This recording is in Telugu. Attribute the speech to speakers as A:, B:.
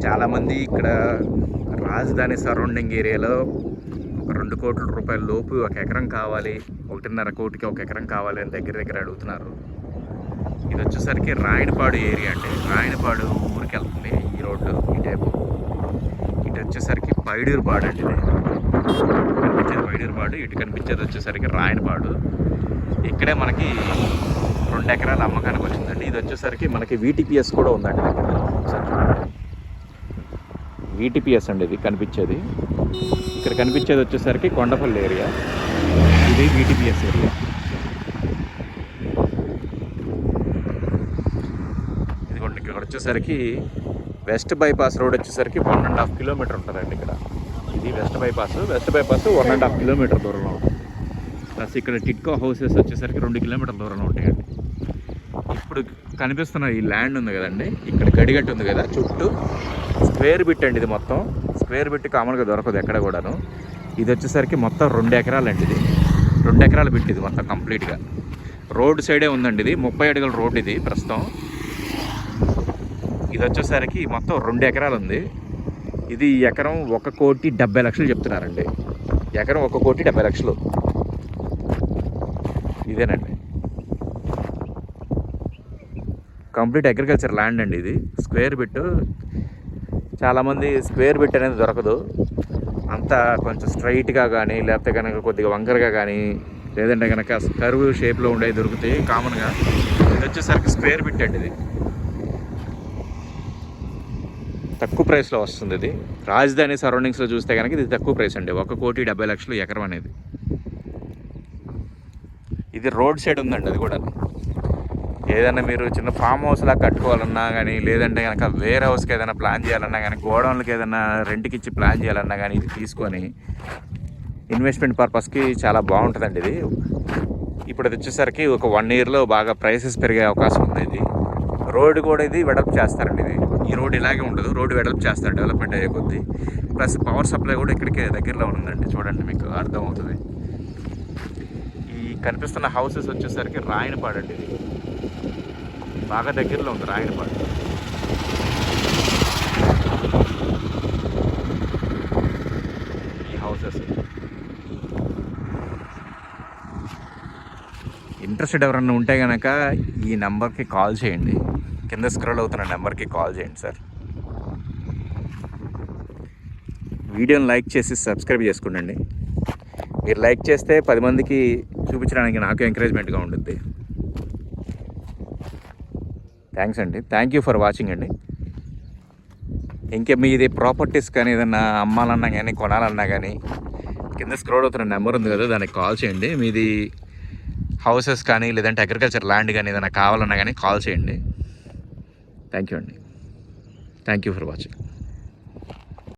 A: చాలామంది ఇక్కడ రాజధాని సరౌండింగ్ ఏరియాలో ఒక 2 కోట్ల రూపాయల లోపు ఒక ఎకరం కావాలి, 1.5 కోటికి ఒక ఎకరం కావాలి అని దగ్గర అడుగుతున్నారు. ఇది వచ్చేసరికి రాయనపాడు ఏరియా అండి. రాయనపాడు ఊరికి వెళ్తుంది ఈ రోడ్డు. ఈ టైపు ఇటు వచ్చేసరికి పైడూరుపాడు అండి. ఇది కనిపించేది పైడూరుపాడు, ఇటు కనిపించేది వచ్చేసరికి రాయనపాడు. ఇక్కడే మనకి 2 ఎకరాల అమ్మకానికి వచ్చిందండి. ఇది వచ్చేసరికి మనకి వీటీపీఎస్ కూడా ఉందండి దగ్గర. వీటీపీఎస్ అండి ఇది కనిపించేది. ఇక్కడ కనిపించేది వచ్చేసరికి కొండపల్లి ఏరియా, ఇది వీటీపీఎస్ ఏరియా. ఇదిగోండి ఇక్కడ వచ్చేసరికి వెస్ట్ బైపాస్ రోడ్ వచ్చేసరికి 1.5 కిలోమీటర్ ఉంటుందండి ఇక్కడ. ఇది వెస్ట్ బైపాస్ 1.5 కిలోమీటర్ దూరంలో ఉంటుంది. ప్లస్ ఇక్కడ టిట్కో హౌసెస్ వచ్చేసరికి 2 కిలోమీటర్ల దూరంలో ఉంటాయండి. ఇప్పుడు కనిపిస్తున్న ఈ ల్యాండ్ ఉంది కదండి, ఇక్కడ గడిగట్టు ఉంది కదా, చుట్టూ స్క్వేర్ బిట్ అండి. ఇది మొత్తం స్క్వేర్ బిట్ కామన్గా దొరకదు ఎక్కడ కూడాను. ఇది వచ్చేసరికి మొత్తం 2 ఎకరాలండి. ఇది 2 ఎకరాల బిట్ ఇది మొత్తం కంప్లీట్గా. రోడ్ సైడే ఉందండి. ఇది 30 అడుగుల రోడ్ ఇది ప్రస్తుతం. ఇది వచ్చేసరికి మొత్తం 2 ఎకరాలు ఉంది. ఇది ఎకరం 1,70,00,000 చెప్తున్నారండి. ఎకరం 1,70,00,000 ఇదేనండి. కంప్లీట్ అగ్రికల్చర్ ల్యాండ్ అండి ఇది. స్క్వేర్ బిట్ చాలామంది స్క్వేర్ బిట్ అనేది దొరకదు. అంతా కొంచెం స్ట్రైట్గా కానీ, లేకపోతే కనుక కొద్దిగా వంకరగా కానీ, లేదంటే కనుక కర్వ్ షేప్లో ఉండేవి దొరుకుతాయి కామన్గా. ఇది వచ్చేసరికి స్క్వేర్ బిట్ అండి. ఇది తక్కువ ప్రైస్లో వస్తుంది. ఇది రాజధాని సరౌండింగ్స్లో చూస్తే కనుక ఇది తక్కువ ప్రైస్ అండి. 1,70,00,000 ఎకరం అనేది. ఇది రోడ్ సైడ్ ఉందండి. అది కూడా ఏదైనా మీరు చిన్న ఫామ్ హౌస్లా కట్టుకోవాలన్నా కానీ, లేదంటే కనుక వేర్ హౌస్కి ఏదైనా ప్లాన్ చేయాలన్నా కానీ, గోడౌన్లకి ఏదైనా రెంట్కి ఇచ్చి ప్లాన్ చేయాలన్నా కానీ ఇది తీసుకొని ఇన్వెస్ట్మెంట్ పర్పస్కి చాలా బాగుంటుందండి. ఇది ఇప్పుడు అది వచ్చేసరికి ఒక 1 ఇయర్లో బాగా ప్రైసెస్ పెరిగే అవకాశం ఉంది. ఇది రోడ్డు కూడా ఇది వెడల్ప్ చేస్తారండి. ఇది ఈ రోడ్ ఇలాగే ఉండదు, రోడ్డు వెడల్ప్ చేస్తారు డెవలప్మెంట్ అయ్యే కొద్దీ. ప్లస్ పవర్ సప్లై కూడా ఇక్కడికే దగ్గరలో ఉందండి. చూడండి మీకు అర్థమవుతుంది. ఈ కనిపిస్తున్న హౌసెస్ వచ్చేసరికి రాయనపాడు అండి. ఇది బాగా దగ్గరలో ఉంది రాయనపాడు. ఈ హౌసెస్ ఇంట్రెస్టెడ్ ఎవరన్నా ఉంటే కనుక ఈ నెంబర్కి కాల్ చేయండి. కింద స్క్రోల్ అవుతున్న నెంబర్కి కాల్ చేయండి సార్. వీడియోని లైక్ చేసి సబ్స్క్రైబ్ చేసుకోండి. మీరు లైక్ చేస్తే 10 మందికి చూపించడానికి నాకు ఎంకరేజ్మెంట్గా ఉంటుంది. థ్యాంక్స్ అండి. థ్యాంక్ యూ ఫర్ వాచింగ్ అండి. ఇంకా మీది ప్రాపర్టీస్ కానీ ఏదన్నా అమ్మాలన్నా కానీ, కొనాలన్నా కానీ కింద స్క్రోల్ అవుతున్న నెంబర్ ఉంది కదా, దానికి కాల్ చేయండి. మీది హౌసెస్ కానీ, లేదంటే అగ్రికల్చర్ ల్యాండ్ కానీ ఏదైనా కావాలన్నా కానీ కాల్ చేయండి. థ్యాంక్ యూ అండి. Thank you for watching.